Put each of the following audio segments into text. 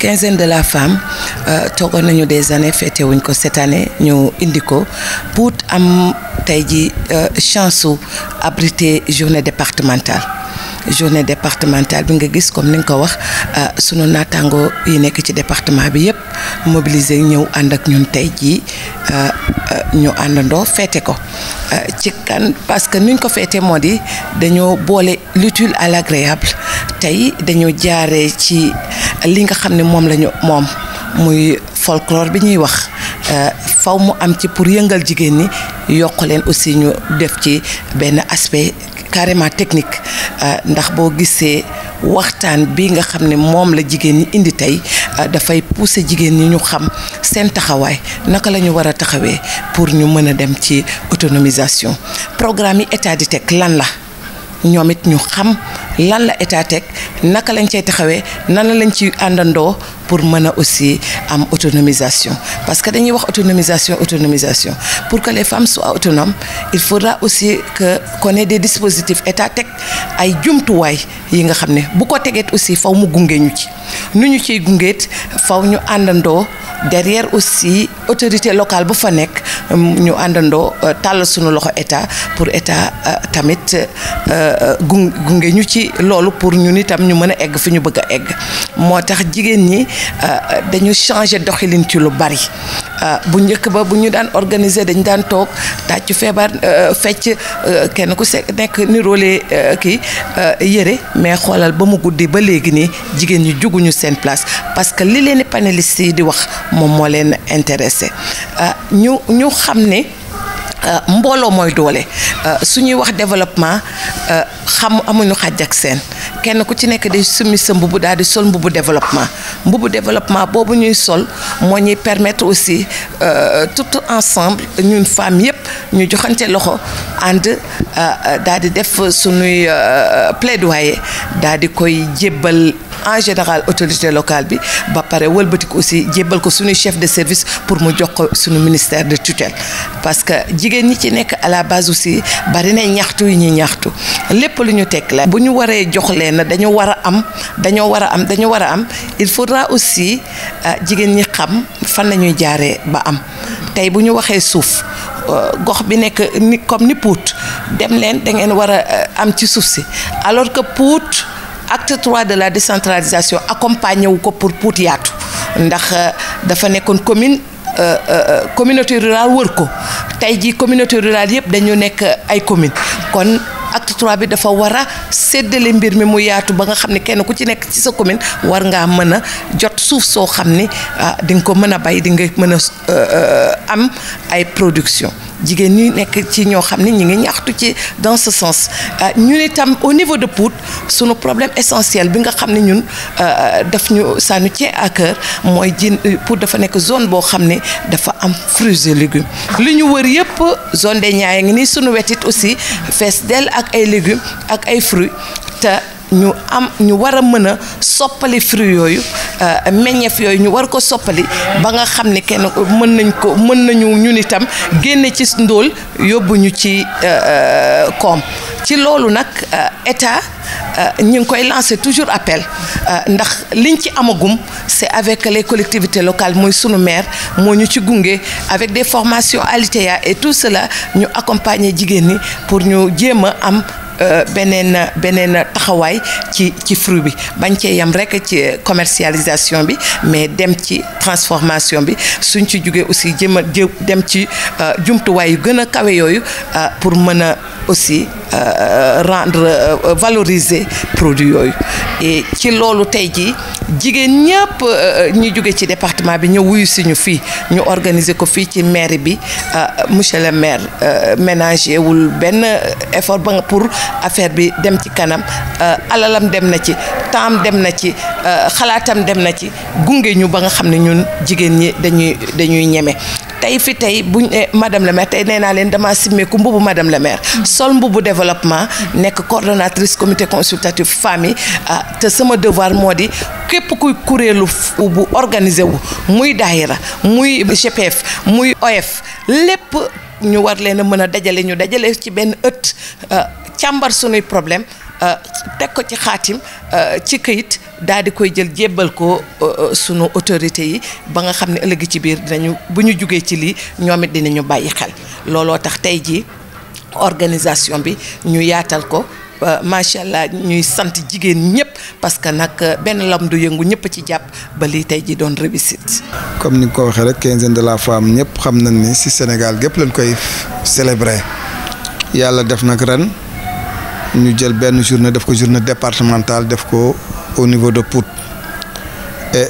quinzaine de la femme toogoon nañu des années fêté wuñ ko cette année ñu indi ko pour am tey ji chance su abriter journée départementale bi nga gis comme ni nga ko wax sunu naataango yi nekk ci département bi yépp mobiliser ñëw ànd ak ñun tey jii ñu àndandoo fêté ko ci kan parce que nuñ ko fêté moo di dañoo boole l'utile à l'agréable tey dañoo jaaree ci li nga xam ne moom lañu moom muy folklore bi ñuy wax faw mu am ci pour yëngal jigéen ñi yokk leen aussi ñu def ci benn aspect carrément technique ndax boo gisee waxtaan bi nga xam ne moom la jigéen ñi indi tey dafay pousser jigéen ñi ñu xam seen taxawaay naka la ñu war a taxawee pour ñu mën a dem ci autonomisation programme yi état di teg lan la ñoom it ñu xam lan la état teg naka lañ cay taxawee nan lañ ci àndandoo pour mën a aussi am autonomisation parce que dañuy wax autonomisation pour que les femmes soient autonomes il faudra aussi qu'on ait des dispositifs état teg ay jumtuwaay yi nga xam ne bu ko tegeet aussi faw mu gunge ñu ci nu ñu ciy gungeet faw ñu àndandoo derrière aussi autorité locale bu fa nekk ñu àndandoo tàll suñu loxo état pour état tamit gunge ñu ci loolu pour ñun itam ñu mën a egg fi ñu bëgg a egg moo tax jigéen ñi dañu changer doxalin ci lu bari bu njëkk ba bu ñu daan organiser dañu daan toog tàccu feebar fecc kenn ku nekk niroole kii yëre mais xoolal ba mu guddi ba léegi nii jigéen ñi juguñu seen place parce que li leen panélistes yi di wax moom moo leen intéressé ñu xam ne mbooloo mooy doole suñuy wax développement amuñu xàjj ak seen kenn ku ci nekk day summi sa mbubu daal di sol mbubu développement boobu ñuy sol moo ñuy permettre aussi tout ensemble ñun femmes yépp ñu joxante loxo ànd daal di def suñuy plaidoyer daal di koy jébbal en général autorité locale bi ba pare wëlbatiku aussi jébbal ko suñuy chef de service pour mu jox ko suñu ministère de tutelle parce que jigéen ñi ci nekk à la base aussi bari na ñaxtu yi ñuy ñaxtu lépp lu ñu teg la bu ñu waree jox leen dañoo war a am il faudra aussi jigéen ñi xam fan la ñuy jaaree ba am tey bu ñu waxee suuf gox bi nekk ni comme ni Pout dem leen da ngeen war a am ci suuf si alors que Pout acte 3 de la décentralisation accompagné wu ko pour Pout yaatu ndax dafa nekkoon communauté rurale wër ko tey jii communauté rurale yëpp dañu nekk ay commune kon acte 3 bi dafa war a séddale mbir mi mu yaatu ba nga xam ne kenn ku ci nekk ci sa commune war ngaa mën a jot suuf soo xam ni di nga ko mën a bay di nga mën a am ay production jigéen ñi nekk ci ñoo xam ne ñi ngi ñaxtu ci dans ce sens ñun itam au niveau de Pout sunu problème essentiel bi nga xam ne ñun ça nous tient à cœur mooy Pout dafa nekk zone boo xam ne dafa am fruits et légumes li ñu wër yëpp zone des Niayes ngi nii sunu wetit aussi fees dell ak ay légumes ak ay fruits te ñu war a mën a soppali fruits yooyu meññeef yooyu ñu war ko soppali ba nga xam ne kenn mën nañu ñun itam génne ci ndóol yóbbu ñu ci koom ci loolu nag état ñu ngi koy lancer toujours appel ndax liñ ci amagum c'est avec les collectivités locales mooy sunu maire moo ñu ci gunge avec des formations Alitéa et tout cela ñu accompagner jigéen ñi pour ñu jéem a am beneen taxawaay ci fruit bi bañ cee yam rek ci commercialisation bi mais dem ci transformation bi suñ ci jógee aussi dem ci jumtuwaay yu gën a kawe yooyu pour mën a aussi valoriser produit yooyu et ci loolu tey jii jigéen ñëpp ñi jóge ci département bi ñëw wuyu si ñu fii ñu organiser ko fii ci mairie bi monsieur le maire ménagé wul benn effort ba pour affaire bi dem ci kanam alalam dem na ci temps dem na ci xalaatam dem na ci gunge ñu ba nga xam ne ñun jigéen ñi dañuy ñeme tey buñ madame la maire tey nee naa leen dama simmeeku mbubu madame la maire sol mbubu développement nekk coordonnatrice comité consultatif famille te sama devoir moo di képp kuy kuréelu bu organisé wu muy daayira muy GPF muy OF lépp ñu war leen a mën a dajale ci benn ëtt càmbar sunuy problème teg ko ci xaatim ci këyit daal di koy jël jébbal ko sunu autorité yi ba nga xam ne ëllëg ci biir dinañu bu ñu jugee ci lii ñoom it dinañu bàyyi xel looloo tax tey jii organisation bi ñu yaatal ko macha allah ñuy sant jigéen ñëpp parce que nag benn lam du yëngu ñëpp ci jàpp ba lii tey ji doon réussite. comme ni nga ko waxee rek quinzaine de la femme ñëpp xam nañ ni si Sénégal gépp lañ koy célébrer yàlla def nag ren ñu jël benn journée def ko journée départementale def ko au niveau de Pout et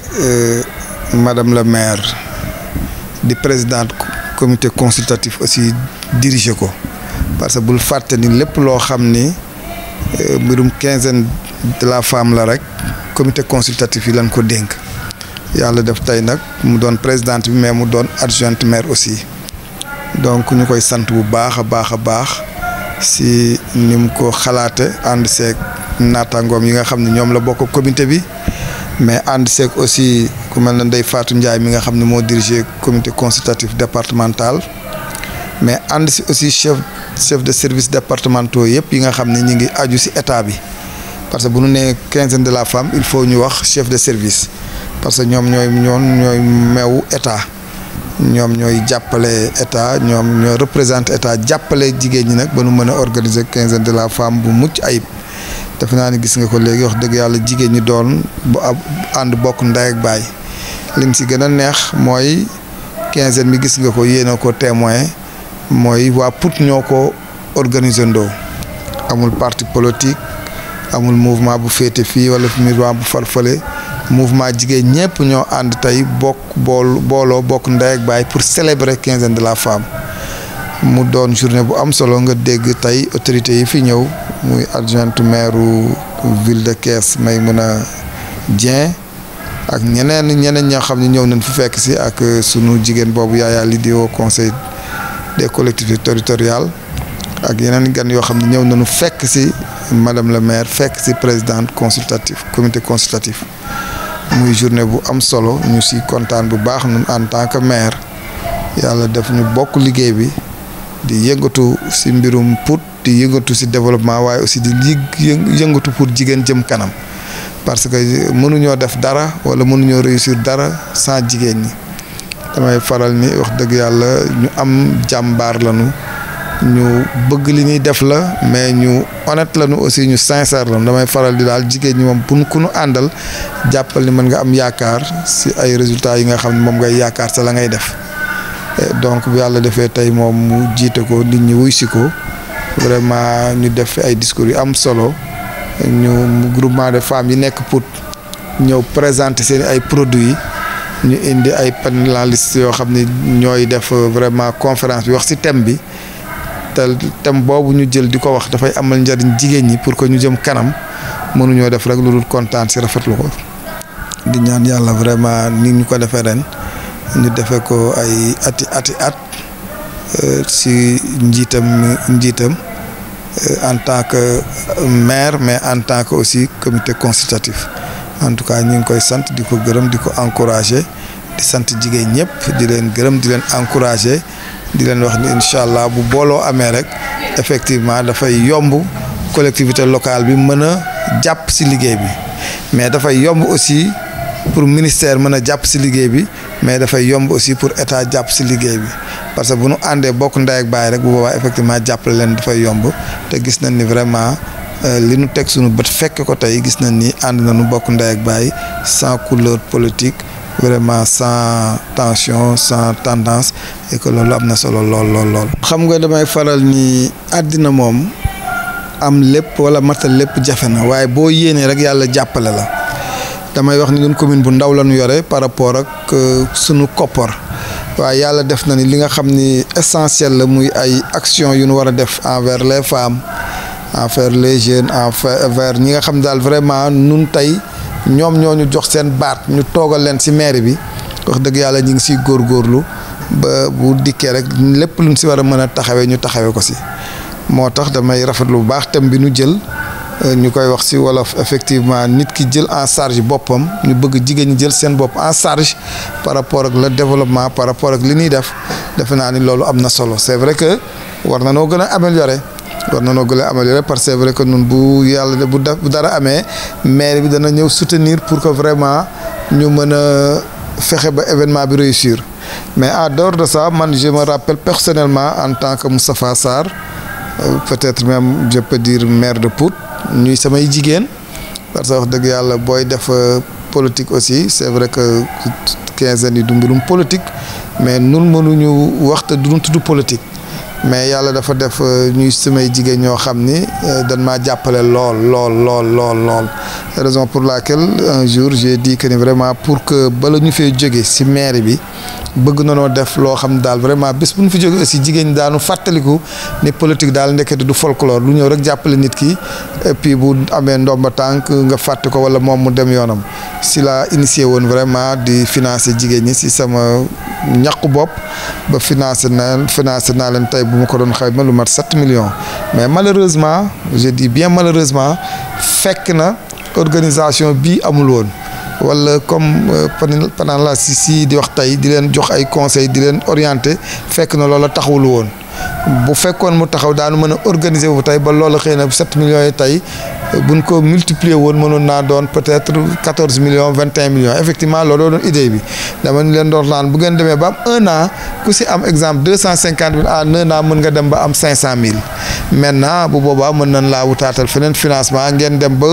madame la maire di présidente comité consultatif aussi diriger ko parce que bul fàtte ni lépp loo xam ni mbirum quinzaine de la femme la rek comité consultatif yi lañ ko dénk yàlla def tey nag mu doon présidente bi mais mu doon adjointe maire aussi donc ñu koy sant bu baax a baax a baax si ni mu ko xalaate ànd seeg naataangoom yi nga xam ne ñoom la bokk comité bi mais ànd seeg aussi ku mel ne Ndeye Fatou Ndiaye mi nga xam ne moo dirigé comité consultatif départemental mais ànd si aussi chef de service départementaux yëpp yi nga xam ne ñu ngi aju si état bi parce que bu ñu nee quinzaine de la femme il faut ñu wax chef de service parce que ñoom ñooy meewu état ñoom ñooy jàppale état ñoom ñooy représenté état jàppale jigéen ñi nag ba nu mën a organiser quinzaine de la femme bu mucc ayib defe naa ni gis nga ko léegi wax dëgg yàlla jigéen ñi doon bu ànd bokk ndey ak baay lim si gën a neex mooy quinzaine mi gis nga ko yéena ko témoin mooy waa Pout ñoo ko organiser ndoo amul parti politique amul mouvement bu féete fii wala mouvement bu farfale mouvement jigéen ñëpp ñoo ànd tey booloo bokk ndey ak baay pour célébrer quinzaine de la femme mu doon journée bu am solo nga dégg tey autorités yi fi ñëw muy adjointe maire ville de Thiès Maymouna Dieng ak ñeneen ñoo xam ne ñëw nañ fu fekk si ak sunu jigéen boobu Yaya Lydie au conseil des collectivités territoriales ak yeneen gan yoo xam ne ñëw nañu fekk si madame la maire fekk si présidente consultatif comité consultatif muy journée bu am solo ñu si kontaan bu baax ñun en tant que maire yàlla def ñu bokk liggéey bi di yëngatu si mbirum Pout di yëngatu si développement waaye aussi di yëngatu pour jigéen jëm kanam parce que mënuñoo def dara wala mënuñoo réussir dara sans jigéen ñi damay faral ni wax dëgg yàlla ñu am jàmbaar lañu ñu bëgg li ñuy def la mais ñu honnête lañu aussi ñu sincère lañu damay faral di daal jigéen ñi moom pour ku nu àndal jàppal ni mën nga am yaakaar si ay résultats yi nga xam ne moom ngay yaakaar sa la ngay def donc bu yàlla defee tey moom mu jiite ko nit ñi wuy si ko vraiment ñu def ay discours yu am solo ñu groupement de femmes yi nekk Pout ñëw présenter seen ay produits ñu indi ay panélistes yoo xam ne ñooy def vraiment conférence bi wax ci thème bi te thème boobu ñu jël di ko wax dafay amal njariñ jigéen ñi pour que ñu jëm kanam mënuñoo def rek lu dul kontaan ci rafetlu ko di ñaan yàlla vraiment ni ñu ko defee ren ñu defee ko ay ati at ci njiitam en tant que maire mais en tant que aussi comité consultatif en tout cas ñu ngi koy sant di ko gërëm di ko encourager di sant jigéen ñëpp di leen gërëm di leen encourager di leen wax ni incha allah bu booloo amee rek effectivement dafay yomb collectivité locale bi mën a jàpp ci liggéey bi mais dafay yomb aussi pour ministère mën a jàpp ci liggéey bi mais dafay yomb aussi pour état jàpp ci liggéey bi parce que bu nu àndee bokk ndey ak baay rek bu boobaa effectivement jàppale leen dafay yomb te gis nañ ni vraiment li nu teg suñu bët fekk ko tey gis nañ ni ànd nañu bokk ndey ak baay sans couleur politique vraiment sans tension sans tendance et que loolu am na solo lool. xam nga damay faral ni àddina moom am lépp wala matal lépp jafe na waaye boo yéenee rek yàlla jàppale la damay wax ni ñun commune bu ndaw la ñu yore par rapport ak sunu koppar waaye yàlla def na ni li nga xam ni essentiel la muy ay action yu ñu war a def envers les femmes envers les jeunes envers ñi nga xam daal vraiment nun tey ñoom ñoo ñu jox seen baat ñu toogal leen ci mairie bi wax dëgg yàlla ñu ngi ciy góorgóorlu ba bu dikkee rek lépp luñ ci war a mën a taxawee ñu taxawee ko ci moo tax damay rafetlu bu baax thème bi nu jël ñu koy wax ci wolof effectivement nit ki jël en charge boppam ñu bëgg jigéen ñi jël seen bopp en charge par rapport ak le développement par rapport ak li ñuy def defe naa ni loolu am na solo c'est vrai que war na noo gën a améliorer war na noo gën a améliorer parce que c'est vrai que ñun bu yàlla bu dara amee maire bi dana ñëw soutenir pour que vraiment ñu mën a fexe ba événement bi réussir mais en dehors de ça man je me rappelle personnellement en tant que Moustapha Sarr peut-être même je peux dire maire de Pout ñuy samay jigéen parce que wax dëgg yàlla booy def politique aussi c'est vrai que 15 ans yi du mbirum politique mais nun mënuñu waxte duñu tudd politique mais yàlla dafa def ñuy samay jigéen ñoo xam ni dañ maa jàppale lool raison pour laquelle un jour j'ai dit que ni vraiment pour que bala ñu fee jóge ci mairie bi bëgg na noo def loo xam ne daal vraiment bés bu ñu fi jóge aussi jigéen ñi daanu fàttaliku ni politique daal ndekete du folklore lu ñëw rek jàppale nit ki et puis bu amee ndomba tànk nga fàtte ko wala moom mu dem yoonam si la initié woon vraiment di financer jigéen ñi si sama ñàkku bopp ba financer naa leen tey bu ma ko doon xayma lu mat 7 millions mais malheureusement je dis bien malheureusement fekk na organisation bii amul woon wala comme pendant la si di wax tey di leen jox ay conseils di leen orienter fekk na loola taxawul woon bu fekkoon mu taxaw daanu mën a organiser wu tey ba loola xëy na 7 millions yi tey buñ ko multiplier woon mënoon naa doon peut-être 14 millions 21 millions effectivement loolu doon idée bi dama leen doon naan bu ngeen demee ba am 1 an ku si am exemple 250 000 en 1 an mën nga dem ba am 500 000 maintenant bu boobaa mën nañ laa wutaatal feneen financement ngeen dem ba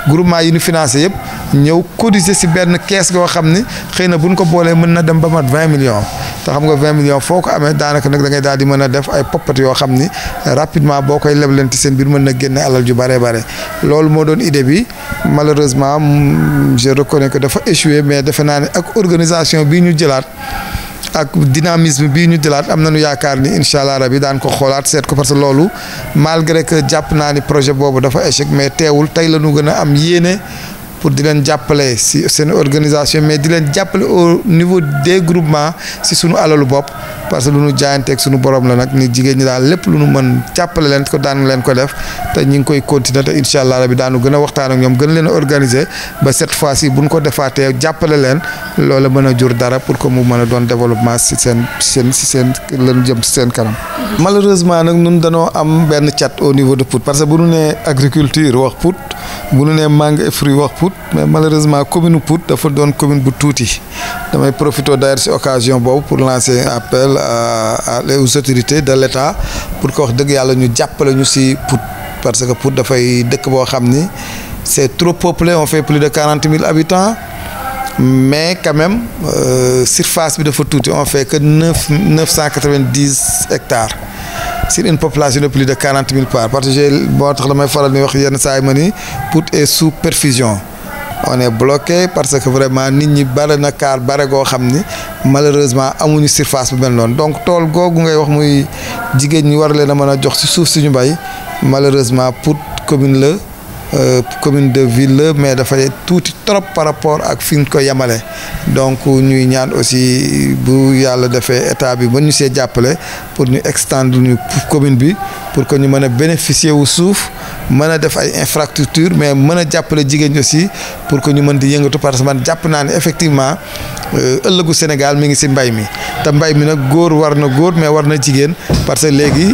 groupement yi ñu financé yëpp ñëw cotiser si benn kees goo xam ni xëy na buñ ko boolee mën na dem ba mat 20 millions te xam nga 20 millions foo ko amee daanaka nag da ngay daal di mën a def ay poppat yoo xam ni rapidement boo koy leblenti seen biir mën na génne alal ju bare loolu moo doon idée bi malheureusement je reconnais que dafa échoué mais defe naa ne ak organisation bii ñu jëlaat ak dynamisme bii ñu jëlaat am nañu yaakaar ni incha allah rabi daan ko xoolaat seet ko parce que loolu malgré que jàpp naa ni projet boobu dafa échec mais teewul tey la ñu gën a am yéene pour di leen jàppale si seen organisation mais di leen jàppale au niveau des groupements si sunu alalu bopp parce que lu nu jaayanteeg sunu borom la nag ni jigéen ñi daal lépp lu nu mën jàppale leen ko daan leen ko def te ñu ngi koy continuer te incha allah rabi daanu gën a waxtaan ak ñoom gën leen a organiser ba cette fois ci bu ñu ko defaatee jàppale leen loola mën a jur dara pour que mu mën a doon développement si seen lañu jëm si seen kanam. malheureusement nag ñun dañoo am benn cat au niveau de Pout parce que bu ñu nee agriculture wax Pout bu ñu nee mangue et fruits wax Pout mais malheureusement commune Pout dafa doon commune bu tuuti damay profiter d'ailleurs ci occasion boobu pour lancer un appel aux autorités de l'État pour que wax dëgg yàlla ñu jàppale ñu ci Pout parce que Pout dafay dëkk boo xam ni c'est trop peuplé on fait plus de 40 000 habitants mais quand même surface bi dafa tuuti on fait que 990 hectares sur une population de plus de 40 000 par parce que moo tax damay faral ni wax yenn saa yi ma ni Pout est sous perfusion on est bloqué parce que vraiment nit ñi bare na kaar bare goo xam ni malheureusement amuñu surface bu mel noonu donc tool googu ngay wax muy jigéen ñi war leen a mën a jox ci suuf suñu bay malheureusement Pout commune la commune de ville la mais dafay tuuti trop par rapport ak fi ñu ko yemale donc ñuy ñaan aussi bu yàlla defee état bi ba ñu see jàppale pour ñu extendre ñu commune bi pour que ñu mën a bénéficier wu suuf mën a def ay infrastructure mais mën a jàppale jigéen ñi aussi pour que ñu mën di yëngatu parce que man jàpp naa ne effectivement ëllëgu Sénégal mi ngi ci mbay mi te mbay mi nag góor war na góor mais war na jigéen parce que léegi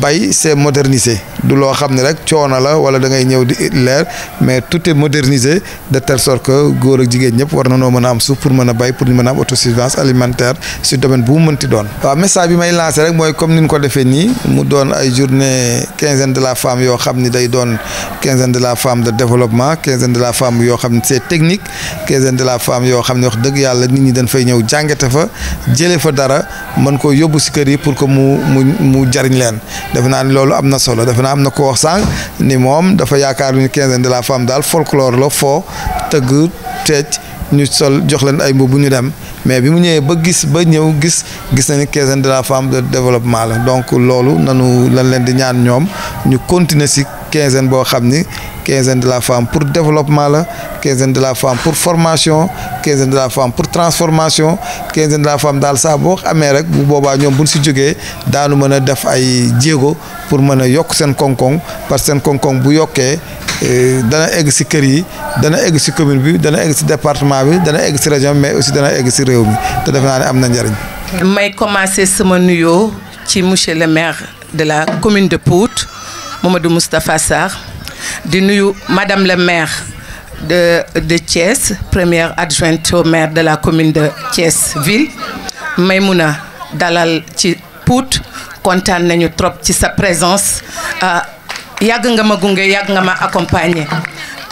bay c'est modernisé du loo xam ne rek coono la wala da ngay ñëw di leer mais tout est modernisé de telle sorte que góor ak jigéen ñëpp war na noo mën a am suuf pour mën a bay pour ñu mën a am autosuffisance alimentaire si domaine bu mu mënti doon. waaw message bi may lancé rek mooy comme ni ñu ko defee nii mu doon ay journée quinzaine de la femme yoo xam ni day doon quinzaine de la femme de développement quinzaine de la femme yoo xam ne c'est technique quinzaine de la femme yoo xam ne wax dëgg yàlla nit ñi dañ fay ñëw jàngate fa jëlee fa dara mën koo yóbbu si kër yi pour que mu jariñ leen. defe naa ni loolu am na solo defe naa am na ko wax sànq ni moom dafa yaakaar ni quinzaine de la femme daal folklore la foo tëgg teec ñu sol jox leen ay mbubb bu ñu dem mais bi mu ñëwee ba gis na ni quinzaine de la femme de développement la donc loolu lan leen di ñaan ñoom ñu continuer ci quinzaine boo xam ni quinzaine de la femme pour développement la quinzaine de la femme pour formation quinzaine de la femme pour transformation quinzaine de la femme daal saa boo amee rek bu boobaa ñoom buñ ci jógee daanu mën a def ay jéego pour mën a yokk seen koŋ-koŋ parce que seen koŋ-koŋ bu yokkee dana egg ci kër yi dana egg ci commune bi dana egg ci département bi dana egg ci région mais aussi dana egg ci réew mi te defe naa ne am na njariñ. may commencer sama nuyoo ci monsieur le maire de la commune de Pout Mamadou Moustapha Sarr di nuyu madame le maire de Thiès, première adjointe au maire de la commune de Thiès ville. Maymouna dalal ci Pout, kontaan nañu trop ci sa présence. Yàgg nga ma gunge, yàgg nga ma accompagner.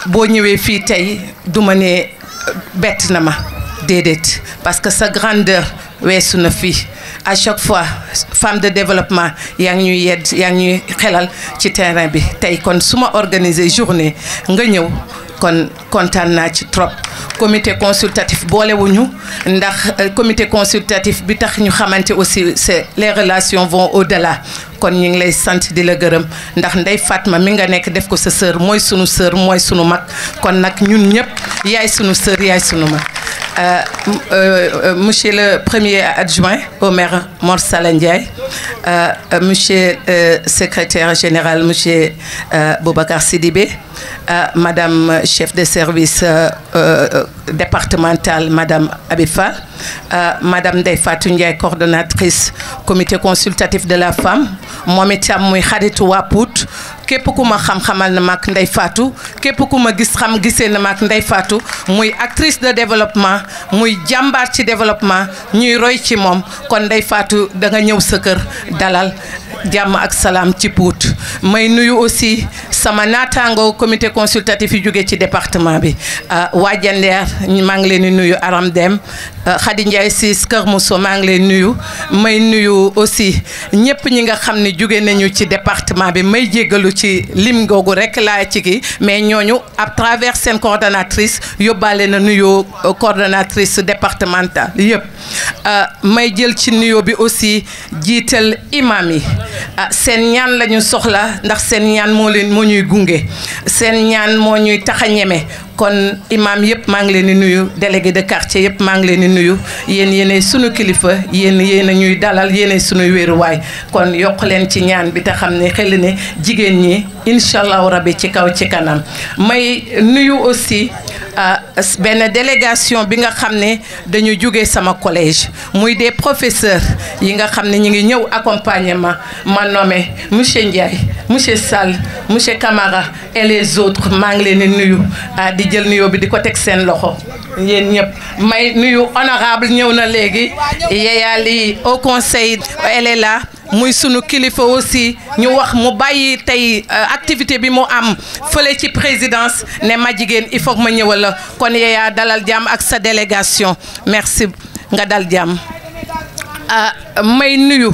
Boo ñëwee fii tey du ma ne bett na ma déedéet parce que sa grandeur weesu na fii. À chaque fois femme de développement yaa ngi ñuy yedd yaa ngi ñuy xelal ci terrain bi tey kon su ma organiser journée nga ñëw kon kontaan naa ci trop. Comité consultatif boolewuñu ndax comité consultatif bi tax ñu xamante aussi c'est les relations vont au-delà kon ñu ngi lay sant di la gërëm ndax Ndeye Fatma mi nga nekk def ko sa sœur mooy sunu mag kon nag ñun ñëpp yaay sunu sœur yaay sunu mag. Monsieur le premier adjoint au maire Mor Sala Ndiaye, monsieur secrétaire général monsieur Boubacar Sidibé, madame chef de service départemental madame Abifa, madame Ndeye Fatou Ndiaye coordonnatrice comité consultatif de la femme, moom itam muy xaritu waa Pout. Képp ku ma xam-xamal na maak Ndeye Fatou képp ku ma gisee na maak Ndeye Fatou muy actrice de développement muy jàmbaar ci développement ñuy roy ci moom kon Ndeye Fatou da nga ñëw sa kër dalal jàmm ak salaam ci Pout. May nuyu aussi sama naataango comité consultatif yi jóge ci département bi waa Jandeer maa ngi leen di nuyu Aram Dem Khady Ndiaye Ciss Kër Mousso maa ngi leen nuyu. May nuyu aussi ñëpp ñi nga xam ne jóge nañu ci département bi may jéggalu ci lim googu rek laa ci kii mais ñooñu à travers seen coordonnatrice yóbbaale na nuyoo coordonnatrice départementale yëpp. May jël ci nuyoo bi aussi jiital imam yi seen ñaan la ñu soxla ndax seen ñaan moo ñuy gunge seen ñaan moo ñuy tax a ñeme kon imam yëpp maa ngi leen di nuyu délégué de quartier yëpp maa ngi leen di nuyu yéen yéenay sunu kilifa yéen a ñuy dalal yéenay sunu wéeruwaay kon yokk leen ci ñaan bi te xam ne xel ne jigéen ñi incha allahu rabbi ci kaw ci kanam. May nuyu aussi benn délégation bi nga xam ne dañu jóge sama collège muy des professeurs yi nga xam ne ñu ngi ñëw accompagnement ma nommé monsieur Ndiaye monsieur Sall monsieur Camara et les autres maa ngi leen di nuyu di jël nuyoo bi di ko teg seen loxo yéen ñëpp. May nuyu honorable ñëw na léegi yeyaali au conseil elle est là muy sunu kilifa aussi ñu wax mu bàyyi tey activité bi mu am fële ci présidence ne ma jigéen il faut que ma ñëwal la kon yeeyaa dalal jàmm ak sa délégation merci nga dal jàmm. May nuyu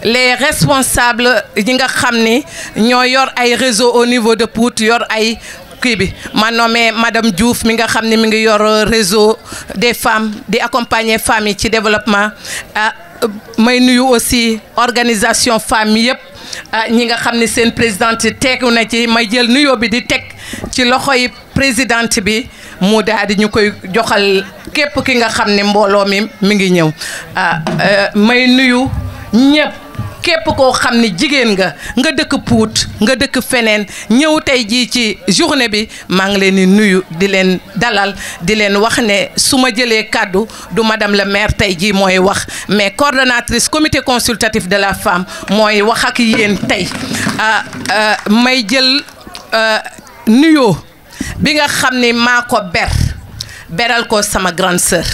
les responsables yi nga xam ni ñoo yor ay réseau au niveau de Pout yor ay kii bi ma nommé madame Diouf mi nga xam ne mi ngi yor réseau des femmes di accompagner femmes yi ci développement. May nuyu aussi organisation femmes yëpp ñi nga xam ne seen présidente teegu na ci may jël nuyoo bi di teg ci loxoy présidente bi mu daal di ñu koy joxal képp ki nga xam ne mbooloo mi ngi ñëw. May nuyu ñëpp képp koo xam ne jigéen nga dëkk Pout nga dëkk feneen ñëw tey jii ci journée bi maa ngi leen di nuyu di leen dalal di leen wax ne su ma jëlee kàddu du madame le maire tey jii mooy wax mais coordonnatrice comité consultatif de la femme mooy wax ak yéen tey. May jël nuyoo bi nga xam ne maa ko beral ko sama grande sœur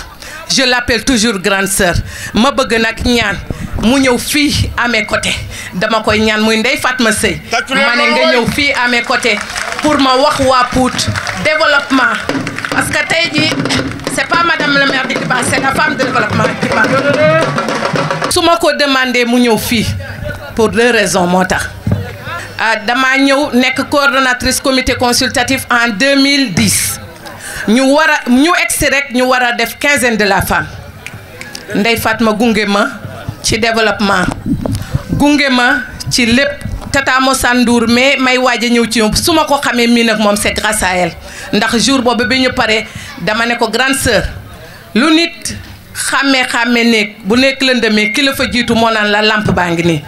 je l'appelle toujours grande sœur ma bëgg nag ñaan mu ñëw fii à mes côtés dama koy ñaan muy Ndeye Fatma Seye ma ne nga ñëw fii à mes côtés pour ma wax waa Pout développement parce que tey jii c'est pas madame le maire qui parle c'est la femme de développement qui parle. su ma ko demandé mu ñëw fii pour 2 raisons moo tax dama ñëw nekk coordonnatrice comité consultatif en 2010 ñu egsi rek ñu war a def quinzaine de la femme Ndeye Fatma gunge ma ci développement gunge ma ci lépp Tata Moussa Ndour mais may waaj a ñëw ci ñoom su ma ko xamee mii nag moom c'est grâce à elle ndax jour boobu bi ñu paree dama ne ko grande sœur lu nit xàmmee néeg bu nekk lëndëmee ki la fa jiitu moo naan la lampe baa ngi nii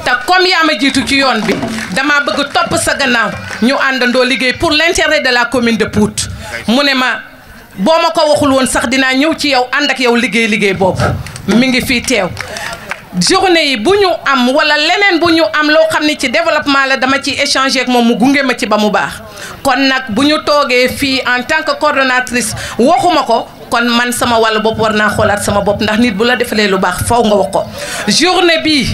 te comme yaa ma jiitu ci yoon bi dama bëgg topp sa gannaaw ñu àndandoo liggéey pour l'intérêt de la commune de Pout mu ne ma boo ma ko waxul woon sax dinaa ñëw ci yow ànd ak yow liggéey boobu mi ngi fii teew journée yi bu ñu am wala leneen bu ñu am loo xam ne ci développement la dama ci échanger ak moom mu gunge ma ci ba mu baax kon nag bu ñu toogee fii en tant que coordonnatrice waxuma ko kon man sama wàllu bopp war naa xoolaat sama bopp ndax nit bu la defalee lu baax faw nga wax ko journée bi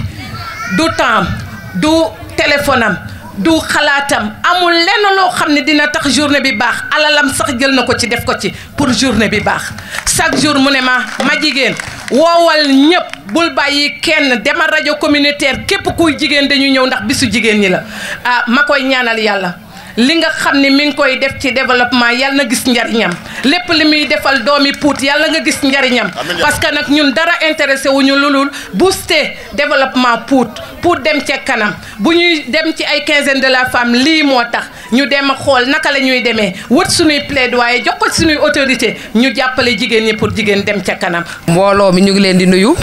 du temps du téléphone am du xalaatam amul lenn loo xam ne dina tax journée bi baax alalam sax jël na ko ci def ko ci pour journée bi baax chaque jour mu ne ma jigéen woowal ñëpp bul bàyyi kenn demal rajo communautaire képp kuy jigéen dañu ñëw ndax bisu jigéen ñi la ah ma koy ñaanal yàlla li nga xam ne mi ngi koy def ci développement yàlla na gis njariñam lépp li muy defal doomi Pout yàlla nga gis njariñam parce que nag ñun dara intéressé wuñu lulul booster développement Pout dem ca kanam bu ñuy dem ci ay quinzaine de la femme lii moo tax ñu dem a xool naka la ñuy demee wët suñuy plaidoyer jox ko suñuy autorité ñu jàppale jigéen ñi pour jigéen dem ca kanam. mbooloo mi ñu ngi leen di nuyu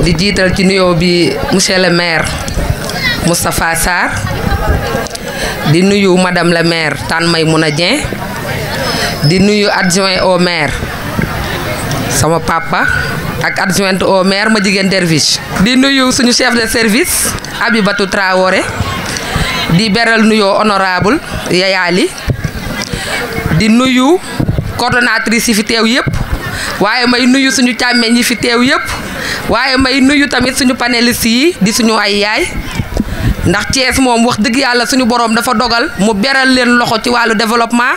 di jiital ci nuyoo bi monsieur le maire Moustapha Sarr di nuyu madame la maire Tane Maymouna Dieng di nuyu adjoint au maire sama papa ak adjointe au maire ma jigéen Derviche di nuyu suñu chef de service Abibatou Traoré di beral nuyoo honorable Yayali di nuyu coordonnatrice yi fi teew yëpp waaye may nuyu suñu càmmeñ yi fi teew yëpp waaye may nuyu tamit suñu panélistes yi di suñu ay yaay ndax Thiès moom wax dëgg yàlla suñu borom dafa dogal mu beral leen loxo ci wàllu développement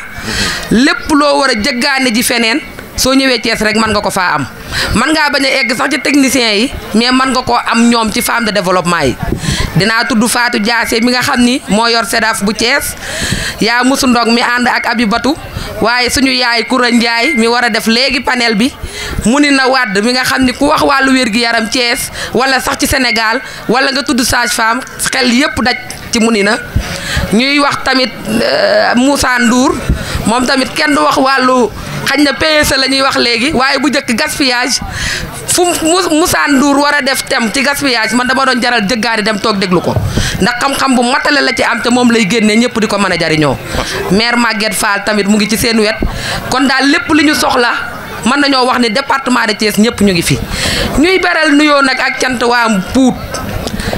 lépp loo war a jëggaane ji feneen soo ñëwee Thiès rek mën nga ko faa am mën ngaa bañ a egg sax ci techniciens yi mais mën nga koo am ñoom ci femme de développement yi dinaa tudd Fatou Diassé mi nga xam ni moo yor SEDAF bu Thiès yaa musu ndog mi ànd ak Abibatou waaye suñu yaay Koura Ndiaye mi war a def léegi panel bi mu ni na wàdd mi nga xam ni ku wax wàllu wér-gi-yaram Thiès wala sax ci Sénégal wala nga tudd sage-femme xel yépp daj ci mu ni na ñuy wax tamit Moussa Ndour moom tamit kenn du wax wàllu xañ na PSE la ñuy wax léegi waaye bu njëkk gaspillage fu Moussa Ndour war a def thème ci gaspillage man dama doon jaral jëggaani dem toog déglu ko ndax xam-xam bu matale la ci am te moom lay génnee ñëpp di ko mën a jariñoo maire Maguette Fall tamit mu ngi ci seen wet kon daal lépp li ñu soxla mën nañoo wax ni département de Thiès ñëpp ñu ngi fi ñuy beral nuyoo nag ak cant waa Pout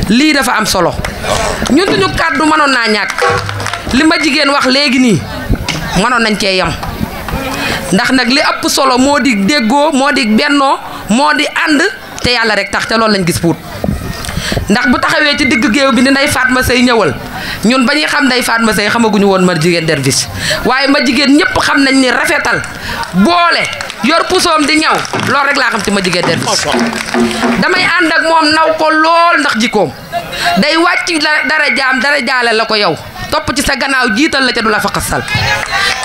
lii dafa am solo ñun suñu kàddu mënoon naa ñàkk li ma jigéen wax léegi nii mënoon nañ cee yem ndax nag li ëpp solo moo di déggoo moo di bennoo moo di ànd te yàlla rek tax te loolu lañ gis Pout ndax bu taxawee ci digg géew bi ni Ndeye Fatma Seye ñëwal ñun ba ñuy xam Ndeye Fatma Seye xamaguñu woon ma jigéen Derviche waaye ma jigéen ñëpp xam nañ ni rafetal boole yor pusoom di ñaw loolu rek laa xam ci ma jigéen Derviche damay ànd ak moom naw ko lool ndax jikkoom day wàcc dara jaale la ko yow topp ci sa gannaaw jiital la ca du la fa xasal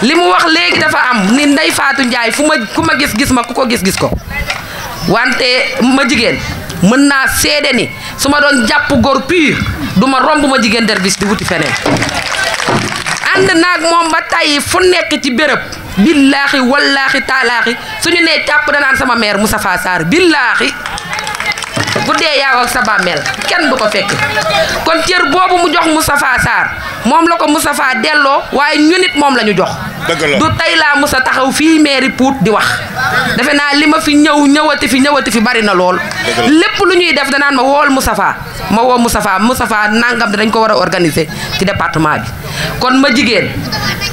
li mu wax léegi dafa am ni Ndeye Fatou Ndiaye ku ma gis ma ku ko gis ko wante ma jigéen mën naa seede ni su ma doon jàpp góor pur du ma romb ma jigéen Derviche di wuti feneen ànd naag moom ba tey fu nekk ci béréb billaahi wallaahi taalaahi suñu nee càpp danaan sama mère Moustapha Sarr billaahi bu dee yaaw ak sa bàmmeel kenn du ko fekk kon cër boobu mu jox Moustapha Sarr moom la ko Moustapha delloo waaye ñu nit moom la ñu jox du tey laa Moussa taxaw fii mairie Pout di wax defe naa li ma fi ñëwati fi bari na lool lépp lu ñuy def danaan ma wool Moustapha ma woo Moustapha nangam dañ ko war a organiser ci département bi kon ma jigéen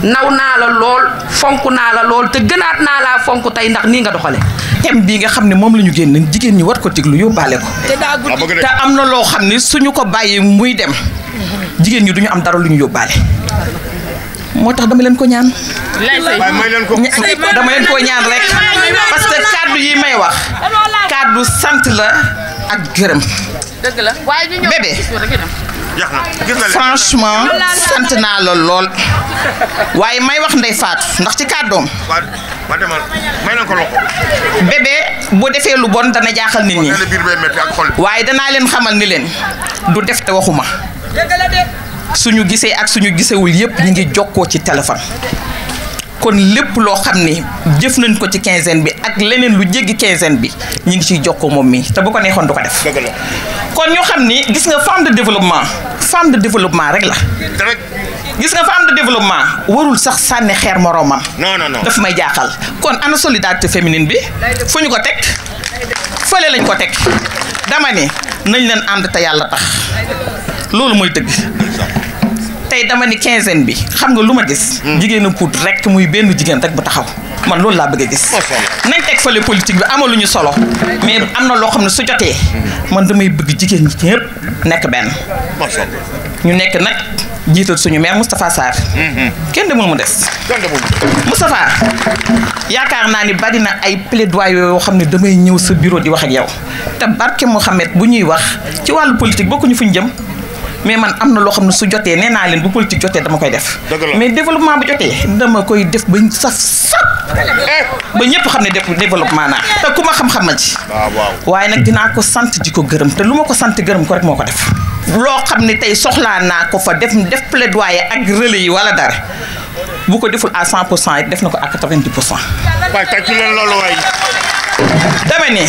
naw naa la lool fonk naa la lool te gënaat naa laa fonk tey ndax nii nga doxale thème bii nga xam ne moom la ñu génn jigéen ñi war ko déglu yóbbaale ko te am na loo xam ne suñu ko bàyyi muy dem jigéen ñi duñu am dara lu ñu yóbbaale moo tax dama leen ko ñaan dama leen ko ñaan rek parce que kàddu yi may wax kàddu sant la ak gërëm bébé franchement sant naa la lool waaye may wax Ndeye Fatou ndax ci kàddoom bébé boo defee lu bon dana jaaxal nit ñi waaye danaa leen xamal ni leen du def te waxuma suñu gisee ak suñu gisewul yépp ñi ngi jokkoo ci téléphone kon lépp loo xam ni jëf nañ ko ci quinzaine bi ak leneen lu jéggi quinzaine bi ñi ngi ciy jokkoo moom mi te bu ko neexoon du ko def kon ñu xam ni gis nga femme de développement rek la gis nga femme de développement warul sax sànni xeer moroomam non daf may jaaxal kon ana solidarité féminine bi fu ñu ko teg fële lañ ko teg dama ne nañ leen ànd te yàlla tax loolu mooy dëgg tey dama ni quinzaine bi xam nga lu ma gis jigéenu Pout rek muy benn jigéen rek bu taxaw man loolu laa bëgg a gis nañ teg fale politique bi amaluñu solo mais am na loo xam ne su jotee man damay bëgg jigéen ñi ñëpp nekk benn ñu nekk nag jiital suñu maire Moustapha Sarr kenn demul mu des Moustapha yaakaar naa ni bari na ay plaidoyer yoo xam ne damay ñëw sa bureau di wax ak yow te barke Mouhamed bu ñuy wax ci wàllu politique bokkuñu fuñ jëm mais man am na loo xam ne su jotee nee naa leen bu politique jotee dama koy def mais développement bu jotee dama koy def ba saf ba ñëpp xam ne développement naa te ku ma xam-xam ma ci waaye nag dinaa ko sant di ko gërëm te lu ma ko sant gërëm ko rek moo ko def loo xam ne tey soxlaa naa ko fa def plaidoyer ak relais yi wala dara bu ko deful à 100% it def na ko à 90%. waay tàccu leen loolu waay. dama ne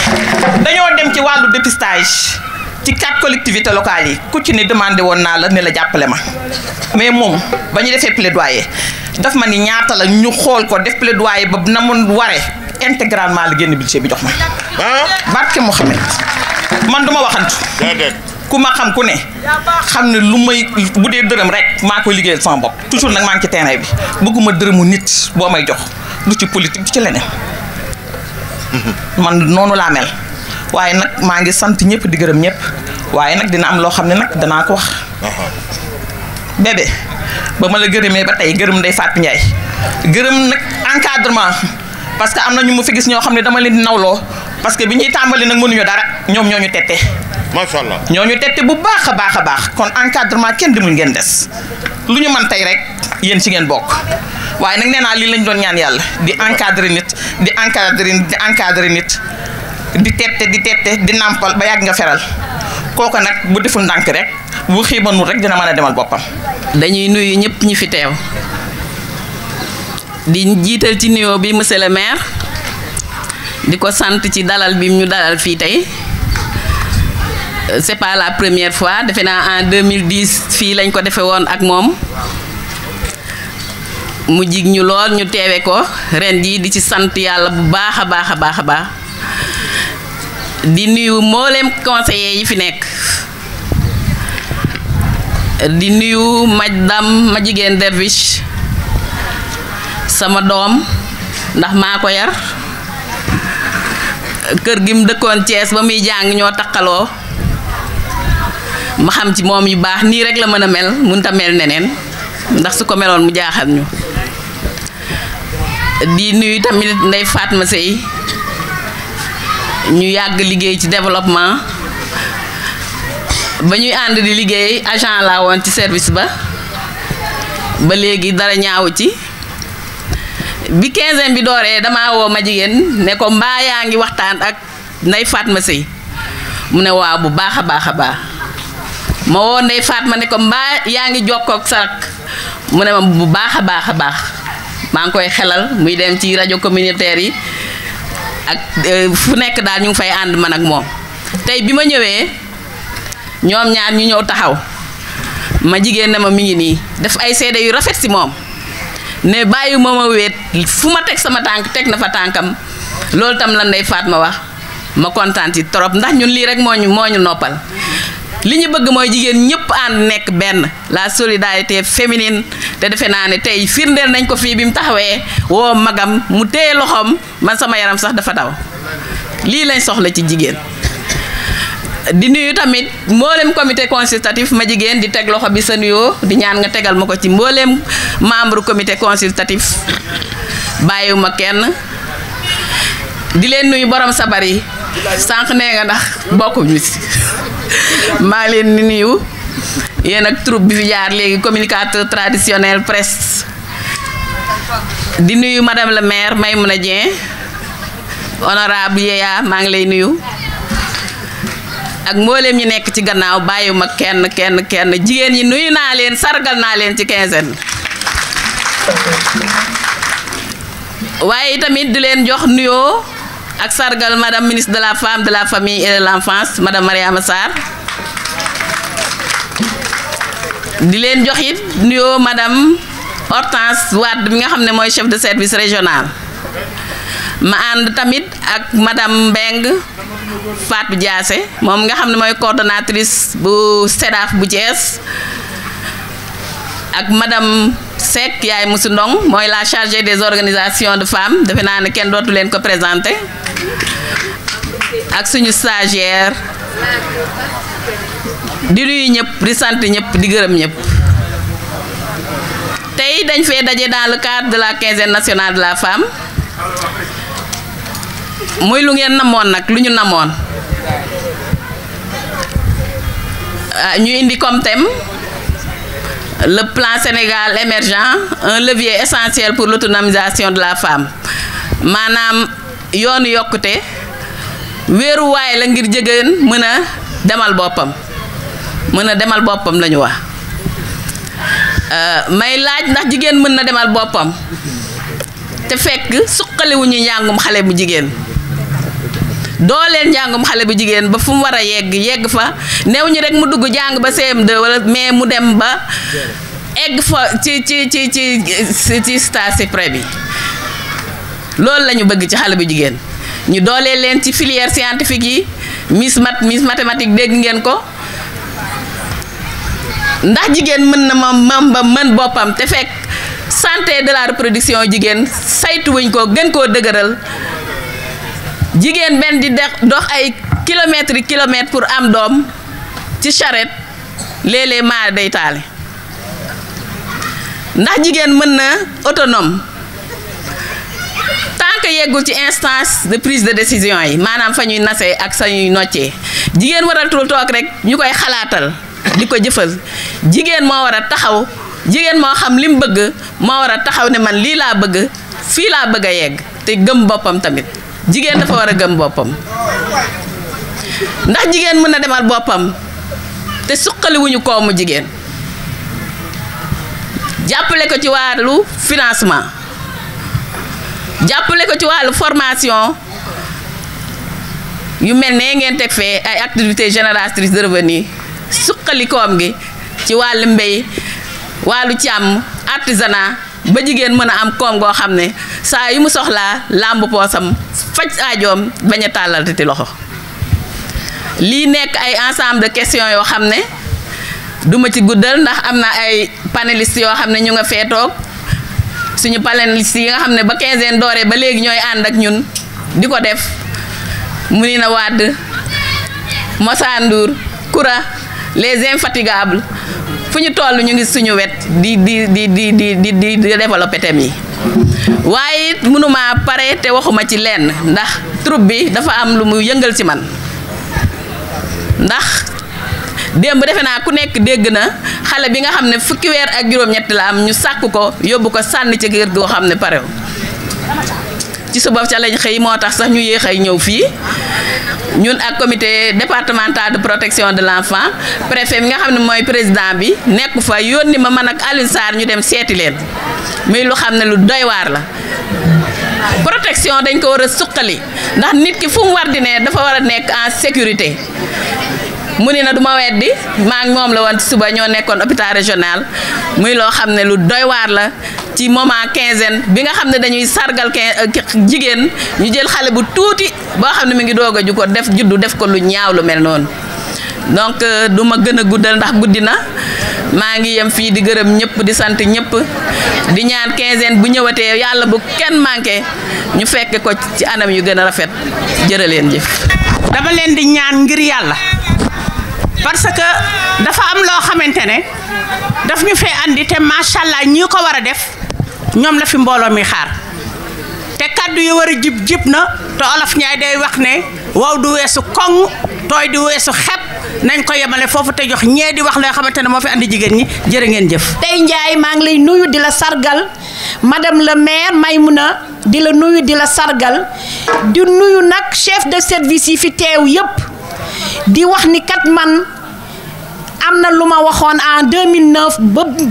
dañoo dem ci wàllu dépistage ci 4 collectivités locales yi ku ci ne demandé woon naa la ne la jàppale ma mais moom ba ñu defee plaidoyer daf ma ni ñaata la ñu xool ko def plaidoyer ba na mun waree intégralement la génn budget bi jox ma. barke Mouhamed man duma waxantu. ku ma xam ku ne xam ne lu may bu dee dërëm rek maa koy liggéeyal sama bopp toujours nag maa ngi ci terrain bi bëgguma dërëmu nit boo may jox du ci politique du ci leneen man noonu laa mel waaye nag maa ngi sant ñëpp di gërëm ñëpp waaye nag dina am loo xam ne nag danaa ko wax. bébé ba ma la gërëmee ba tey gërëm Ndeye Fatou Ndiaye gërëm nag encadrement parce que am na ñu mu fi gis ñoo xam ne dama leen di nawloo parce que bi ñuy tàmbali nag mënuñu dara ñoom ñoo ñu tette. macha allah ñoo ñu tette bu baax a baax a baax kon encadrement kenn demul ngeen des lu ñu mën tey rek yéen ci ngeen bokk waaye nag nee naa lii lañ doon ñaan yàlla di encadrer nit di encadrer nit di tette di nàmpal ba yàgg nga feral kooku nag bu deful ndànk rek bu xiibanul rek dina mën a demal boppam. dañuy nuyu ñëpp ñi fi teew di jiital ci nuyoo bi monsieur le maire di ko sant ci dalal bi ñu dalal fii tey. C'est pas la première fois defe naa en 2010 fii lañ ko defee woon ak moom mu jig ñu lool ñu teewe ko ren jii di ci sant yàlla bu baax a baax a baax a baax di nuyu mboolem conseillers yi fi nekk di nuyu madame ma jigéen Derviche sama doom ndax maa ko yar kër gi mu dëkkoon Thiès ba muy jàng ñoo takkaloo ma xam ci moom yu baax nii rek la mën a mel mënta mel neneen ndax su ko meloon mu jaaxal ñu di nuyu tamit Ndeye Fatma Sey ñu yàgg liggéey ci développement ba ñuy ànd di liggéey agent laa woon ci service ba léegi dara ñaawu ci bi quinzaine bi dooree damaa woo ma jigéen ne ko mbaa yaa ngi waxtaan ak Ndeye Fatma Sey mu ne waaw bu baax a baax a baax ma woo Ndeye Fatma ne ko mbaa yaa ngi jokkoo ak sarak mu ne ma bu baax a baax a baax maa ngi koy xelal muy dem ci rajo communautaire yi ak fu nekk daal ñu ngi fay ànd man ak moom tey bi ma ñëwee ñoom ñaar ñu ñëw taxaw ma jigéen ne ma mi ngi nii def ay seede yu rafet si moom ne bàyyi ma wéet fu ma teg sama tànk teg na fa tànkam loolu tam la Ndeye Fatma wax ma kontaan ci trop ndax ñun lii rek moo ñu noppal li ñu bëgg mooy jigéen ñëpp ànd nekk benn la solidarité féminine te defe naa ne tey firndeel nañ ko fii bi mu taxawee woo magam mu téye loxoom man sama yaram sax dafa daw lii lañ soxla ci jigéen. di nuyu tamit mboolem comité consultatif ma jigéen di teg loxo bi sa nuyoo di ñaan nga tegal ma ko ci mboolem membre comité consultatif bàyyiwuma kenn di leen nuyu borom sabar yi sànq nee nga ndax bokkuñu si. maa leen di nuyu yéen ak troupe bi fi jaar léegi communicateur traditionnel presse di nuyu madame le maire Maymouna Dieng honorable Yeya maa ngi lay nuyu ak mbooleem ñi nekk ci gannaaw bàyyiwuma kenn jigéen ñi nuyu naa leen sargal naa leen ci quinzaine waaye tamit di leen jox nuyoo ak sargal madame ministre de la femme de la famille et de l'enfance madame Mariama Sarr di leen jox it nuyoo madame Hortense Wade bi nga xam ne mooy chef de service régional ma ànd tamit ak madame Mbeng Fatou Diassé moom nga xam ne mooy coordonnatrice bu SEDAF bu Thiès ak madame Seck yaay Moussa Ndong mooy la chargée des organisations de femmes defe naa ne kenn dootu leen ko présenté ak suñu stagiaire di nuyu ñëpp di sant ñëpp di gërëm ñëpp tey dañ fee daje dans le cadre de la quinzaine nationale de la femme muy lu ngeen namoon nag lu ñu namoon ñu indi comme thème le plan Sénégal émergent un levier essentiel pour l'autonomisation de la femme maanaam yoonu yokkute wéeruwaay la ngir jigéen mën a demal boppam la ñu wax may laaj ndax jigéen mën na demal boppam te fekk suqaliwuñu njàngum xale bu jigéen dooleel njàngum xale bu jigéen ba fu mu war a yegg fa néew ñu rek mu dugg jàng ba CM2 wala mais mu dem ba egg fa ci stage suprême bi loolu la ñu bëgg ci xale bu jigéen ñu dooleel leen ci filière scientifique yi miss mathématique dégg ngeen ko ndax jigéen mën na ma mën boppam te fekk santé de la reproduction jigéen saytuwuñ ko gën koo dëgëral jigéen benn di dox ay kilomètres pour am doom ci charrette léeg-léeg maa day taale ndax jigéen mën na autonome tant que yeggul ci instance de prise de décision yi maanaam fa ñuy nasee ak sa ñuy noccee jigéen waratul toog rek ñu koy xalaatal di ko jëfal jigéen moo war a taxaw jigéen moo xam li mu bëgg moo war a taxaw ne man lii laa bëgg fii laa bëgg a yegg te gëm boppam tamit jigéen dafa war a gëm boppam ndax jigéen mën na demal boppam te suqaliwuñu koomu jigéen jàppale ko ci wàllu financement jàppale ko ci wàllu formation yu mel ne ngeen teg fee ay activités génératrices de revenus suqali koom gi ci wàllu mbéy wàllu càmm artisanat ba jigéen mën a am koom goo xam ne saa yu mu soxlaa làmb poosam faj aajoom bañ a tàllal ti loxo lii nekk ay ensemble de questions yoo xam ne duma ci guddal ndax am na ay panélistes yoo xam ne ñu nga fee toog suñu panélistes yi nga xam ne ba quinzaine dooree ba léegi ñooy ànd ak ñun di ko def Mounina Wade Moussa Ndour Koura les infatigables fu ñu toll ñu ngi suñu wet di développer thème yi waaye it mënuma pare te waxuma ci lenn ndax troupe bi dafa am lu mu yëngal ci man ndax démb defe naa ku nekk dégg na xale bi nga xam ne fukki weer ak juróom-ñett la am ñu sàkk ko yóbbu ko sànni ci kër goo xam ne parew ci suba ca lañ xëy moo tax sax ñu yéex ay ñëw fii ñun ak comité départemental de protection de l'enfant préfet mi nga xam ne mooy président bi nekk fa yónni ma man ak Alioune Sarr ñu dem seeti leen muy lu xam ne lu doy waar la protection dañ ko war a suqali ndax nit ki fu mu war di ne dafa war a nekk en sécurité mu ni na du ma weddi maa ngi moom la woon ci suba ñoo nekkoon hôpital régional muy loo xam ne lu doy waar la ci moment quinzaine bi nga xam ne dañuy sargal jigéen ñu jël xale bu tuuti boo xam ne mi ngi doog a ju ko def ko lu ñaaw lu mel noonu donc du ma gën a guddal ndax guddi na maa ngi yem fii di gërëm ñëpp di sant ñëpp di ñaan quinzaine bu ñëwatee yàlla bu kenn manqué ñu fekk ko ci anam yu gën a rafet jërë leen jëf. dama leen di ñaan ngir yàlla parce que dafa am loo xamante ne daf ñu fee andi te macha allah ñi ko war a def ñoom la fi mbooloo mi xaar te kaddu yi war a jib na te olof ñaay day wax ne waaw du weesu koŋ tooy du weesu xepp nañ ko yemale foofu te jox ñee di wax loo xamante ne moo fi andi jigéen ñi jërë ngeen jëf. tey Ndiaye maa ngi lay nuyu di la sargal madame le maire Maymouna di la nuyu di la sargal di nuyu nag chef de service yi fi teew yépp di wax ni kat man am na lu ma waxoon en 2009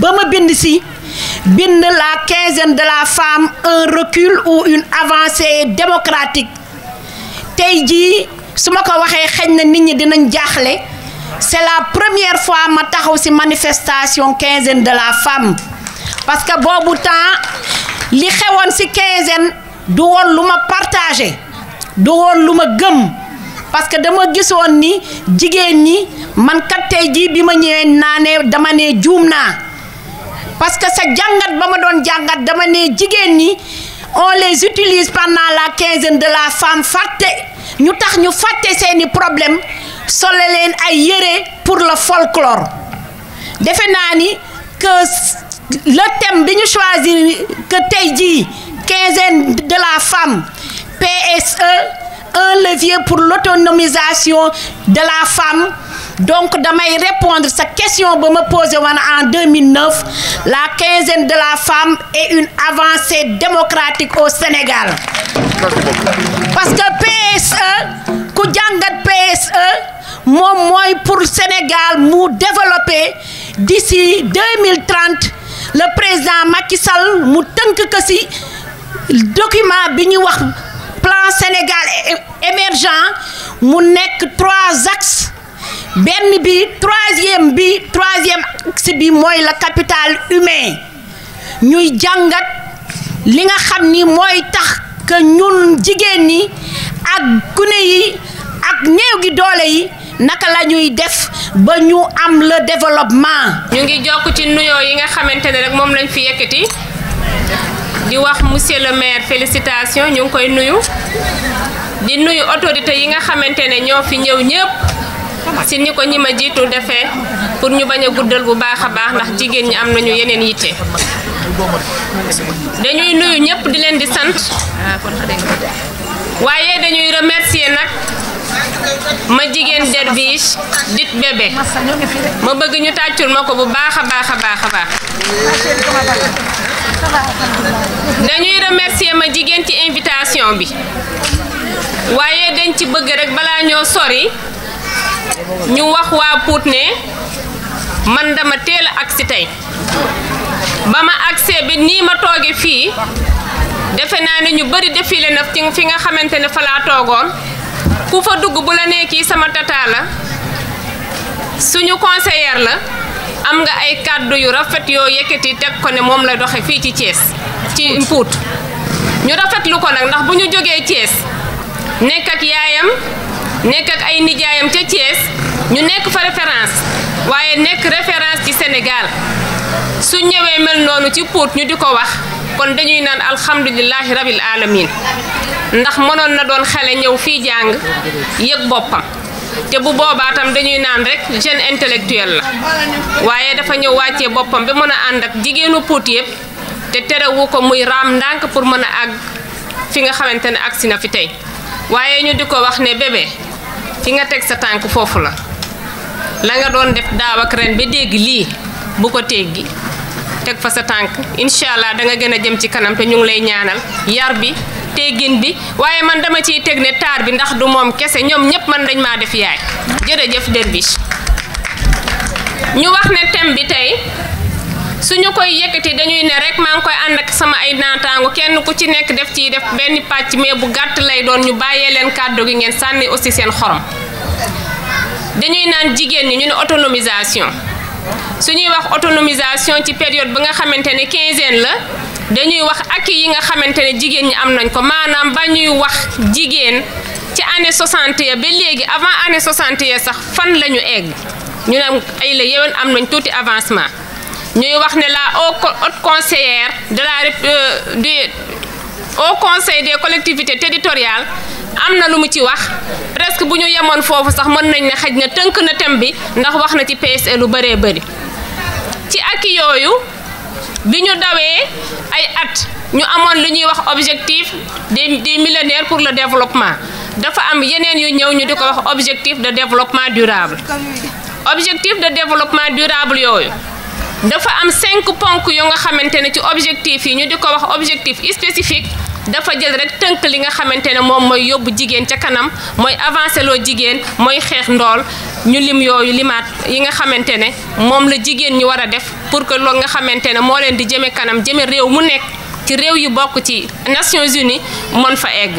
ba ma bind si bind la quinzaine de la femme un recul ou une avancée démocratique tey jii su ma ko waxee xëy na nit ñi dinañ jaaxle c'est la première fois ma taxaw ci manifestation quinzaine de la femme parce que boobu temps li xewoon ci quinzaine du woon lu ma partagé du woon lu ma gëm parce que dama gisoon ni jigéen ñi man kat tey jii bi ma ñëwee naa ne dama ne juum naa parce que sa jàngat ba ma doon jàngat dama ne jigéen ñi on les utilise pendant la quinzaine de la femme fàtte ñu tax ñu fàtte seeni problème sole leen ay yére pour le folklore defe naa ni que le thème bi ñu choisir que tey jii quinzaine de la femme PSE un levier pour l'autonomisation de la femme donc damay répondre sa question ba ma posé woon en 2009 la quinzaine de la femme est une avancée démocratique au Sénégal parce que PSE ku jàngat PSE moom mooy pour Sénégal mu développer d'ici 2030 le président Macky Sall mu tënk ko ci document bi ñuy wax plan Sénégal émergent mu nekk 3 axes benn bi troisième axe bi mooy le capital humain ñuy jàngat li nga xam ni mooy tax que ñun jigéen ñi ak gune yi ak néew gi doole yi naka la ñuy def ba ñu am le développement. ñu ngi jokk ci nuyoo yi nga xamante ne rek moom lañ fi yëkkati di wax monsieur le maire félicitations ñu ngi koy nuyu di nuyu autorité yi nga xamante ne ñoo fi ñëw ñëpp si ni ko ñi ma jiitu defee pour ñu bañ a guddal bu baax a baax ndax jigéen ñi am nañu yeneen yitte dañuy nuyu ñëpp di leen di sant waaye dañuy remercier nag ma jigéen Derviche dit bébé ma bëgg ñu tàccul ma ko bu baax a baax a baax a baax dañuy remercier ma jigéen ci invitation bi waaye dañ ci bëgg rek balaa ñoo sori ñu wax waa Pout ne man dama teel a agsi tey ba ma agsee bi nii ma tooge fii defe naa ne ñu bari défilé na ci fi nga xamante ne fa laa toogoon ku fa dugg bu la nee kii sama tata la suñu conseillère la am nga ay kàddu yu rafet yoo yëkkati teg ko ne moom la doxe fii ci Thiès ci Pout ñu rafetlu ko nag ndax bu ñu jógee Thiès nekk ak yaayam nekk ak ay nijaayam ca Thiès ñu nekk fa référence waaye nekk référence ci Sénégal su ñëwee mel noonu ci Pout ñu di ko wax kon dañuy naan alhamdulillahi rabil alamin ndax mënoon na doon xale ñëw fii jàng yëg boppam te bu boobaa tam dañuy naan rek jeune intellectuel la waaye dafa ñëw wàccee boppam ba mën a ànd ak jigéenu Pout yëpp te terewu ko muy raam ndànk pour mën a àgg fi nga xamante ne agsi na fi tey waaye ñu di ko wax ne bébé fi nga teg sa tànk foofu la nga doon def daaw ak ren ba dégg lii bu ko teggi teg fa sa tànk incha allah da nga gën a jëm ci kanam te ñu ngi lay ñaanal yar bi teggin bi waaye man dama ciy teg ne taar bi ndax du moom kese ñoom ñëpp man dañ maa def yaay jërëjëf Derviche ñu wax ne thème bi tey suñu koy yëkkati dañuy ne rek maa ngi koy ànd ak sama ay naataango kenn ku ci nekk def benn pàcc mais bu gàtt lay doon ñu bàyyee leen kàddu gi ngeen sànni aussi seen xorom dañuy naan jigéen ñi ñu ne autonomisation suñuy wax autonomisation ci période bi nga xamante ne quinzaine la dañuy wax acquis yi nga xamante ne jigéen ñi am nañ ko maanaam ba ñuy wax jigéen ci année 60 ya ba léegi avant année 60 ya sax fan la ñu egg ñu ne ay la yéwén am nañ tuuti avancement ñuy wax ne la haute conseillère de au conseil des collectivités territoriales am na lu mu ci wax presque bu ñu yemoon foofu sax mën nañ ne xaj na tënk na thème bi ndax wax na ci PSE lu bëree bëri ci acquis yooyu bi ñu dawee ay at ñu amoon lu ñuy wax objectif des millénaires pour le développement dafa am yeneen yu ñëw ñu di ko wax objectif de développement durable objectif de développement durable yooyu dafa am 5 ponk yu nga xamante ne ci objectif yi ñu di ko wax objectif spécifique dafa jël rek tënk li nga xamante ne moom mooy yóbbu jigéen ca kanam mooy avancé loo jigéen mooy xeex ndool ñu lim yooyu limaat yi nga xamante ne moom la jigéen ñi war a def pour que loolu nga xamante ne moo leen di jëme kanam jëme réew mu nekk ci réew yu bokk ci Nations Unies mën fa egg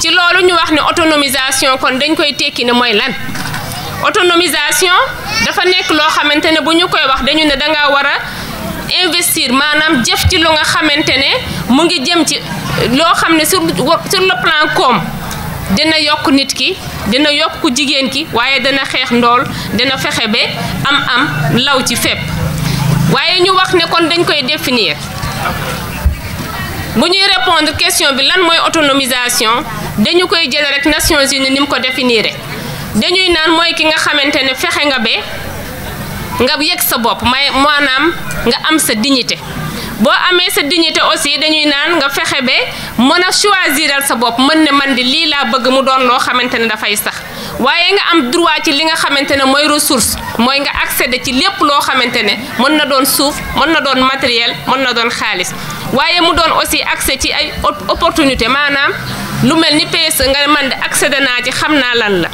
ci loolu ñu wax ne autonomisation kon dañ koy tekki ne mooy lan autonomisation dafa nekk loo xamante ne bu ñu koy wax dañu ne danga war a investir maanaam jëf ci lu nga xamante ne mu ngi jëm ci loo xam ne sur le plan koom dina yokk nit ki dina yokk ku jigéen ki waaye dina xeex ndool dina fexe ba am law ci fépp waaye ñu wax ne kon dañ koy définir bu ñuy répondre question bi lan mooy autonomisation dañu koy jël rek Nations Unies ni mu ko définir dañuy naan mooy ki nga xamante ne fexe nga ba nga yëg sa bopp maanaam nga am sa dignité boo amee sa dignité aussi dañuy naan nga fexe ba mën a choisiral sa bopp mën ne man di lii laa bëgg mu doon loo xamante ne dafay sax waaye nga am droit ci li nga xamante ne mooy ressource mooy nga accéder ci lépp loo xamante ne mën na doon suuf mën na doon matériel mën na doon xaalis waaye mu doon aussi accès ci ay opportunité maanaam lu mel ni PSE nga man de accéder naa ci xam naa lan la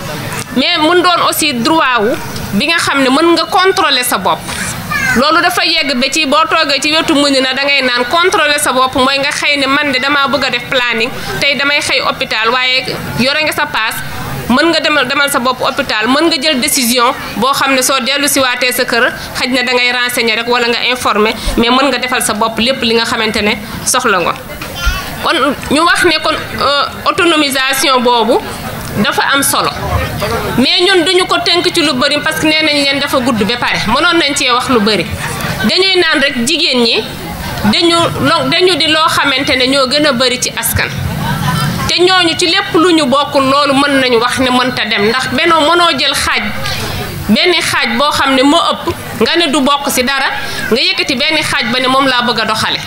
mais mun doon aussi droit wu bi nga xam ne mën nga contrôler sa bopp loolu dafa yegg ba ci boo toogee ci wetu mu ni na dangay naan contrôler sa bopp mooy nga xëy ne man de damaa bëgg a def planning tey damay xëy hôpital waaye yore nga sa paas mën nga demal sa bopp hôpital mën nga jël décision boo xam ne soo dellu si waatee sa kër xaj na dangay renseigner rek wala nga informer mais mën nga defal sa bopp lépp li nga xamante ne soxla nga kon ñu wax ne kon autonomisation boobu dafa am solo mais ñun duñu ko tënk ci lu bëri parce que nee nañ leen dafa gudd ba pare mënoon nañ cee wax lu bëri dañuy naan rek jigéen ñi dañu di loo xamante ne ñoo gën a bëri ci askan te ñooñu ci lépp lu ñu bokkul loolu mën nañu wax ne mënta dem ndax mënoo jël benn xaaj boo xam ne moo ëpp nga ne du bokk ci dara nga yëkkati benn xaaj ba ne moom laa bëgg a doxale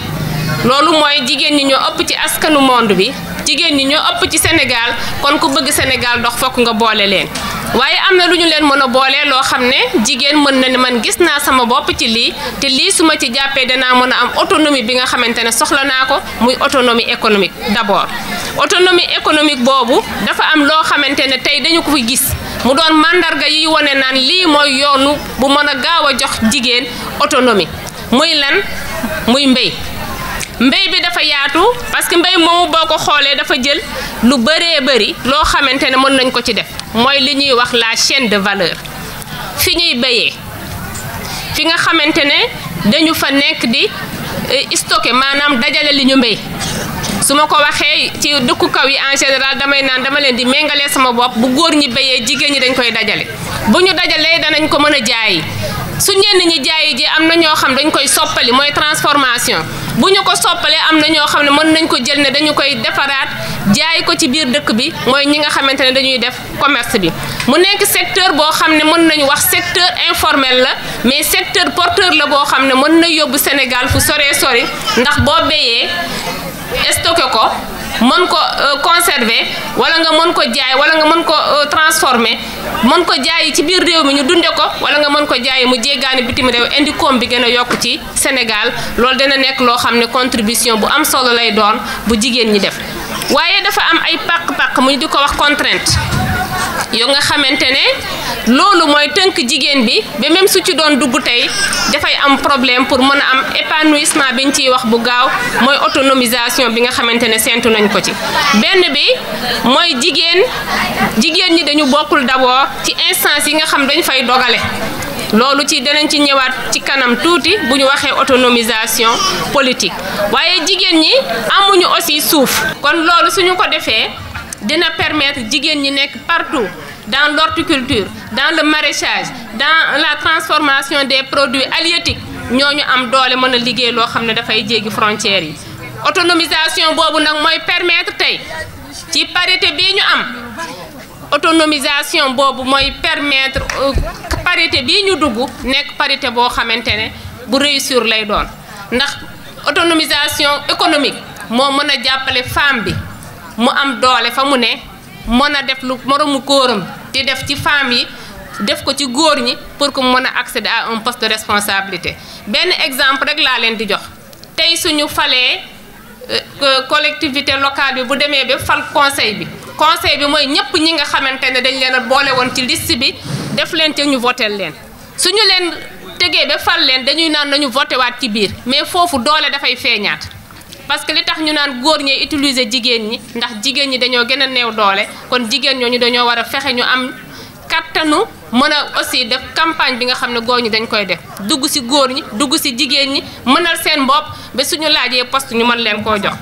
loolu mooy jigéen ñi ñoo ëpp ci askanu monde bi jigéen ñi ñoo ëpp ci Sénégal kon ku bëgg Sénégal dox fokk nga boole leen waaye am na lu ñu leen mën a boole loo xam ne jigéen mën na ne man gis naa sama bopp ci lii te lii su ma ci jàppee danaa mën a am autonomie bi nga xamante ne soxla naa ko muy autonomie économique d'abord autonomie économique boobu dafa am loo xamante ne tey dañu ko fi gis mu doon mandarga yi wane naan lii mooy yoonu bu mën a gaaw a jox jigéen autonomie muy lan muy mbéy bi dafa yaatu parce que mbéy moomu boo ko xoolee dafa jël lu bëree bëri loo xamante ne mën nañ ko ci def mooy li ñuy wax la chaîne de valeur fi ñuy béyee fi nga xamante ne dañu fa nekk di stocké maanaam dajale li ñu mbéy su ma ko waxee ci dëkku kaw yi en général damay naan dama leen di méngalee sama bopp bu góor ñi béyee jigéen ñi dañ koy dajale bu ñu dajalee danañ ko mën a jaayi su ñenn ñi jaayi ji am na ñoo xam dañ koy soppali mooy transformation bu ñu ko soppalee am na ñoo xam ne mën nañ ko jël ne dañu koy defaraat jaay ko ci biir dëkk bi mooy ñi nga xamante ne dañuy def commerce bi mu nekk secteur boo xam ne mën nañu wax secteur informel la mais secteur porteur la boo xam ne mën na yóbbu Sénégal fu soree sori ndax boo béyee stocké ko mën ko conserver wala nga mën ko jaay wala nga mën ko transformer mën ko jaayi ci biir réew mi ñu dunde ko wala nga mën ko jaayi mu jéggaani bitim réew indi koom bi gën a yokk ci Sénégal loolu dana nekk loo xam ne contribution bu am solo lay doon bu jigéen ñi def waaye dafa am ay pàq-pàq mu di ko wax contrainte yoo nga xamante ne loolu mooy tënk jigéen bi ba même su ci doon dugg tey dafay am problème pour mën a am épanouissement bi ñu ciy wax bu gaaw mooy autonomisation bi nga xamante ne séntu nañ ko ci benn bi mooy jigéen ñi dañu bokkul d'abord ci instance yi nga xam dañ fay dogale loolu ci danañ ci ñëwaat ci kanam tuuti bu ñu waxee autonomisation politique waaye jigéen ñi amuñu aussi suuf kon loolu suñu ko defee dina permettre jigéen ñi nekk partout dans l'horticulture dans le maraîchage dans la transformation des produits halieutiques ñooñu am doole mën a liggéey loo xam ne dafay jéggi frontières yi autonomisation boobu nag mooy permettre tey ci parité bii ñu am autonomisation boobu mooy permettre parité bii ñu dugg nekk parité boo xamante ne bu réussir lay doon ndax autonomisation économique moo mën a jàppale femme bi mu am doole fa mu ne mën a def lu moromu góoram di def ci femme yi def ko ci góor ñi pour que mu mën a accéder à un poste de responsabilité benn exemple rek laa leen di jox tey suñu falee collectivité locale bi bu demee ba fal conseil bi mooy ñëpp ñi nga xamante ne dañ leen a boole woon ci liste bi def leen te ñu voté leen suñu leen tegee ba fal leen dañuy naan nañu voté waat ci biir mais foofu doole dafay feeñaat parce que li tax ñu naan góor ñee utiliser jigéen ñi ndax jigéen ñi dañoo gën a néew doole kon jigéen ñooñu dañoo war a fexe ñu am kattanu mën a aussi def campagne bi nga xam ne góor ñi dañ koy def dugg ci góor ñi dugg ci jigéen ñi mënal seen bopp ba suñu laajee poste ñu mën leen koo jox